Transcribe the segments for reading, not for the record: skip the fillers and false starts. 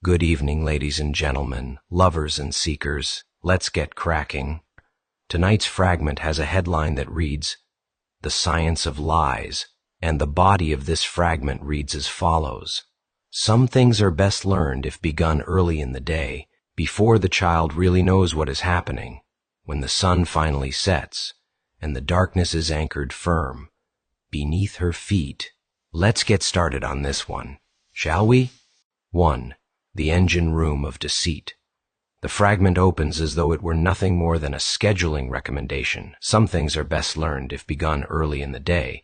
Good evening, ladies and gentlemen, lovers and seekers. Let's get cracking. Tonight's fragment has a headline that reads, "The Science of Lies," and the body of this fragment reads as follows. Some things are best learned if begun early in the day, before the child really knows what is happening, when the sun finally sets, and the darkness is anchored firm beneath her feet. Let's get started on this one, shall we? 1. The engine room of deceit. The fragment opens as though it were nothing more than a scheduling recommendation. Some things are best learned if begun early in the day,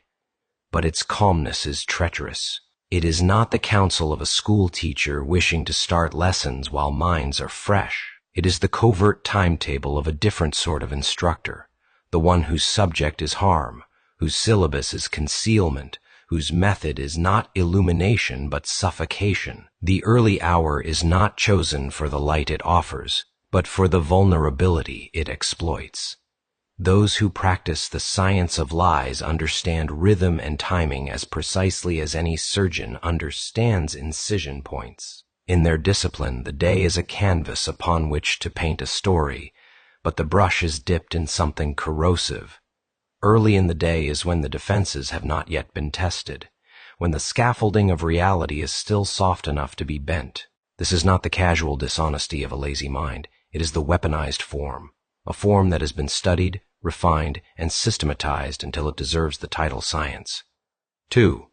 but its calmness is treacherous. It is not the counsel of a school teacher wishing to start lessons while minds are fresh. It is the covert timetable of a different sort of instructor, the one whose subject is harm, whose syllabus is concealment, whose method is not illumination but suffocation. The early hour is not chosen for the light it offers, but for the vulnerability it exploits. Those who practice the science of lies understand rhythm and timing as precisely as any surgeon understands incision points. In their discipline, the day is a canvas upon which to paint a story, but the brush is dipped in something corrosive. Early in the day is when the defenses have not yet been tested, when the scaffolding of reality is still soft enough to be bent. This is not the casual dishonesty of a lazy mind. It is the weaponized form, a form that has been studied, refined, and systematized until it deserves the title science. 2.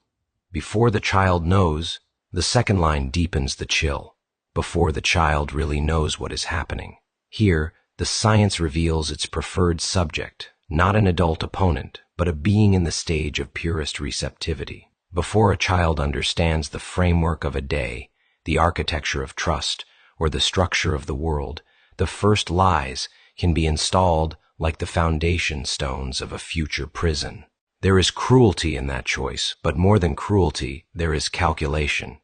Before the child knows, the second line deepens the chill. Before the child really knows what is happening. Here, the science reveals its preferred subject, not an adult opponent, but a being in the stage of purest receptivity. Before a child understands the framework of a day, the architecture of trust, or the structure of the world, the first lies can be installed like the foundation stones of a future prison. There is cruelty in that choice, but more than cruelty, there is calculation.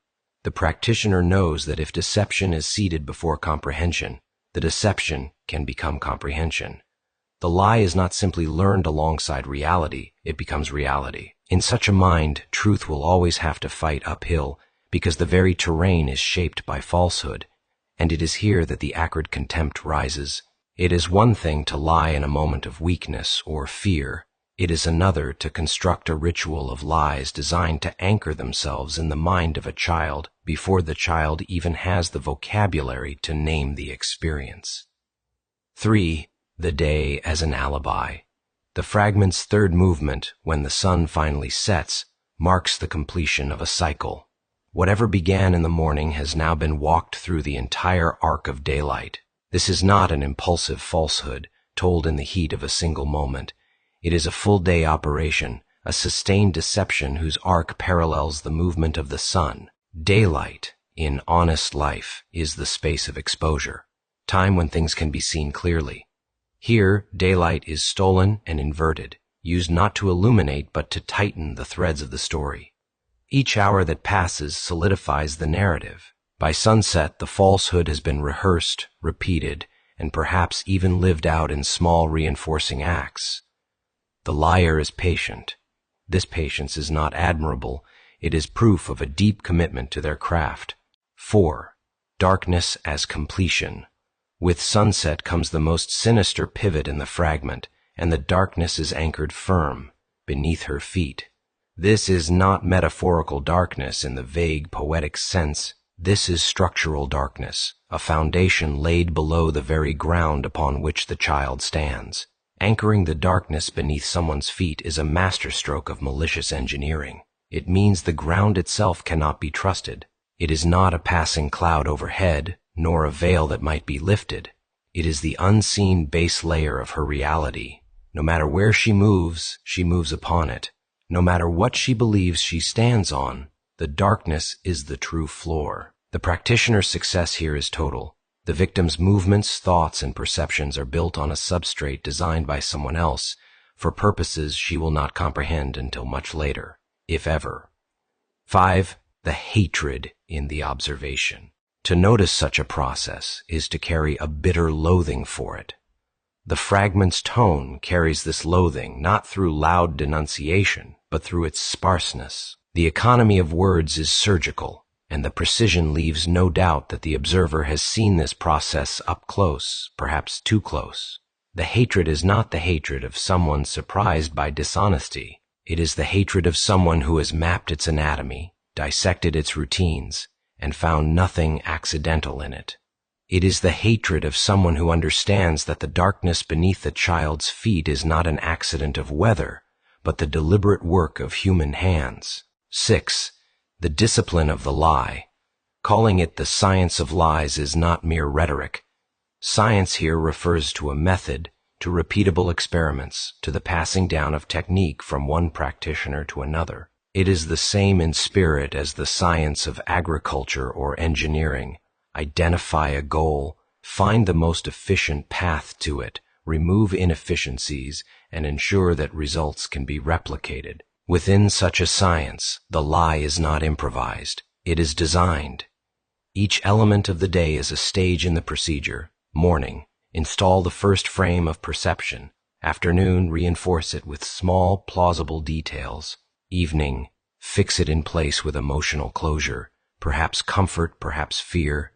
The practitioner knows that if deception is seated before comprehension, the deception can become comprehension. The lie is not simply learned alongside reality, it becomes reality. In such a mind, truth will always have to fight uphill, because the very terrain is shaped by falsehood, and it is here that the acrid contempt rises. It is one thing to lie in a moment of weakness or fear. It is another to construct a ritual of lies designed to anchor themselves in the mind of a child before the child even has the vocabulary to name the experience. 3. The day as an alibi. The fragment's third movement, when the sun finally sets, marks the completion of a cycle. Whatever began in the morning has now been walked through the entire arc of daylight. This is not an impulsive falsehood told in the heat of a single moment. It is a full-day operation, a sustained deception whose arc parallels the movement of the sun. Daylight, in honest life, is the space of exposure, time when things can be seen clearly. Here, daylight is stolen and inverted, used not to illuminate but to tighten the threads of the story. Each hour that passes solidifies the narrative. By sunset, the falsehood has been rehearsed, repeated, and perhaps even lived out in small reinforcing acts. The liar is patient. This patience is not admirable. It is proof of a deep commitment to their craft. 4. Darkness as completion. With sunset comes the most sinister pivot in the fragment, and the darkness is anchored firm beneath her feet. This is not metaphorical darkness in the vague poetic sense. This is structural darkness, a foundation laid below the very ground upon which the child stands. Anchoring the darkness beneath someone's feet is a masterstroke of malicious engineering. It means the ground itself cannot be trusted. It is not a passing cloud overhead, nor a veil that might be lifted. It is the unseen base layer of her reality. No matter where she moves upon it. No matter what she believes she stands on, the darkness is the true floor. The practitioner's success here is total. The victim's movements, thoughts, and perceptions are built on a substrate designed by someone else for purposes she will not comprehend until much later, if ever. 5. The hatred in the observation. To notice such a process is to carry a bitter loathing for it. The fragment's tone carries this loathing not through loud denunciation, but through its sparseness. The economy of words is surgical, and the precision leaves no doubt that the observer has seen this process up close, perhaps too close. The hatred is not the hatred of someone surprised by dishonesty. It is the hatred of someone who has mapped its anatomy, dissected its routines, and found nothing accidental in it. It is the hatred of someone who understands that the darkness beneath the child's feet is not an accident of weather, but the deliberate work of human hands. 6. The discipline of the lie. Calling it the science of lies is not mere rhetoric. Science here refers to a method, to repeatable experiments, to the passing down of technique from one practitioner to another. It is the same in spirit as the science of agriculture or engineering. Identify a goal, find the most efficient path to it, remove inefficiencies, and ensure that results can be replicated. Within such a science, the lie is not improvised. It is designed. Each element of the day is a stage in the procedure. Morning, install the first frame of perception. Afternoon, reinforce it with small, plausible details. Evening, fix it in place with emotional closure, perhaps comfort, perhaps fear.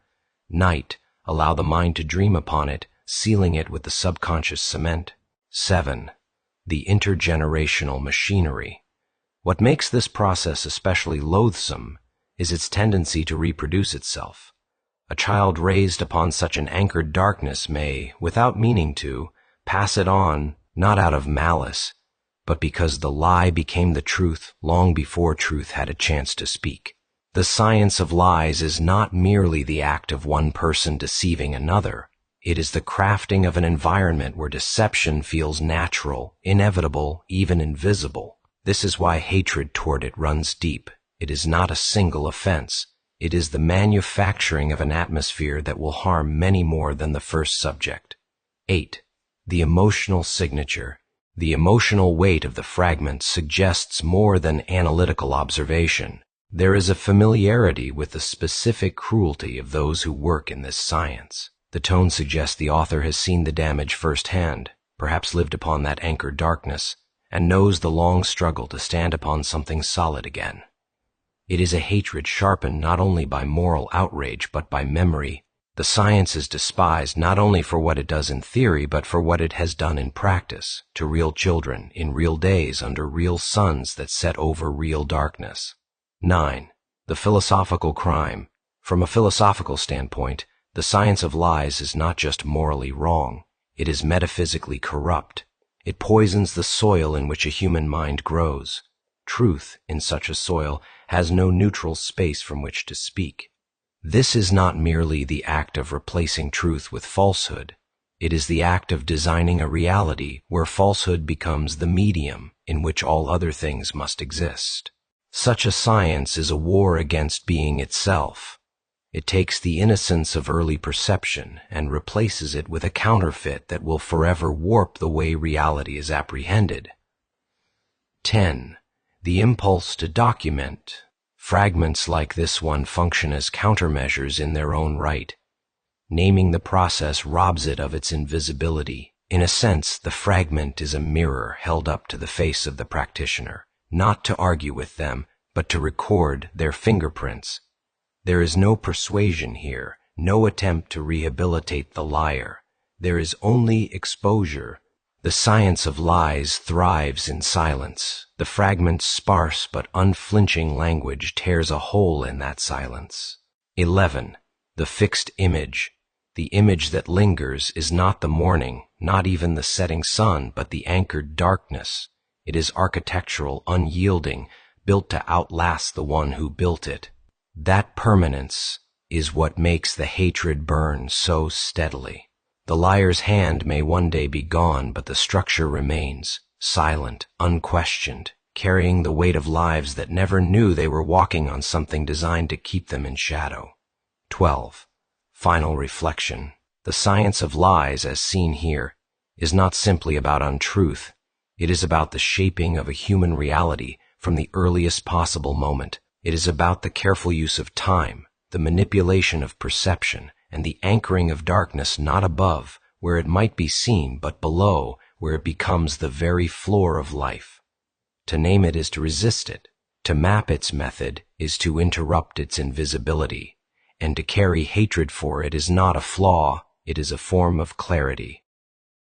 Night, allow the mind to dream upon it, sealing it with the subconscious cement. 7. The intergenerational machinery. What makes this process especially loathsome is its tendency to reproduce itself. A child raised upon such an anchored darkness may, without meaning to, pass it on, not out of malice, but because the lie became the truth long before truth had a chance to speak. The science of lies is not merely the act of one person deceiving another. It is the crafting of an environment where deception feels natural, inevitable, even invisible. This is why hatred toward it runs deep. It is not a single offense. It is the manufacturing of an atmosphere that will harm many more than the first subject. 8. The emotional signature. The emotional weight of the fragment suggests more than analytical observation. There is a familiarity with the specific cruelty of those who work in this science. The tone suggests the author has seen the damage firsthand, perhaps lived upon that anchored darkness, and knows the long struggle to stand upon something solid again. It is a hatred sharpened not only by moral outrage but by memory. The science is despised not only for what it does in theory but for what it has done in practice, to real children, in real days, under real suns that set over real darkness. 9. The philosophical crime. From a philosophical standpoint, the science of lies is not just morally wrong, it is metaphysically corrupt. It poisons the soil in which a human mind grows. Truth, in such a soil, has no neutral space from which to speak. This is not merely the act of replacing truth with falsehood. It is the act of designing a reality where falsehood becomes the medium in which all other things must exist. Such a science is a war against being itself. It takes the innocence of early perception and replaces it with a counterfeit that will forever warp the way reality is apprehended. 10. The impulse to document. Fragments like this one function as countermeasures in their own right. Naming the process robs it of its invisibility. In a sense, the fragment is a mirror held up to the face of the practitioner, not to argue with them, but to record their fingerprints. There is no persuasion here, no attempt to rehabilitate the liar. There is only exposure. The science of lies thrives in silence. The fragment's sparse but unflinching language tears a hole in that silence. 11. The fixed image. The image that lingers is not the morning, not even the setting sun, but the anchored darkness. It is architectural, unyielding, built to outlast the one who built it. That permanence is what makes the hatred burn so steadily. The liar's hand may one day be gone, but the structure remains, silent, unquestioned, carrying the weight of lives that never knew they were walking on something designed to keep them in shadow. 12. Final reflection. The science of lies, as seen here, is not simply about untruth. It is about the shaping of a human reality from the earliest possible moment. It is about the careful use of time, the manipulation of perception, and the anchoring of darkness not above, where it might be seen, but below, where it becomes the very floor of life. To name it is to resist it, To map its method is to interrupt its invisibility, and to carry hatred for it is not a flaw, it is a form of clarity.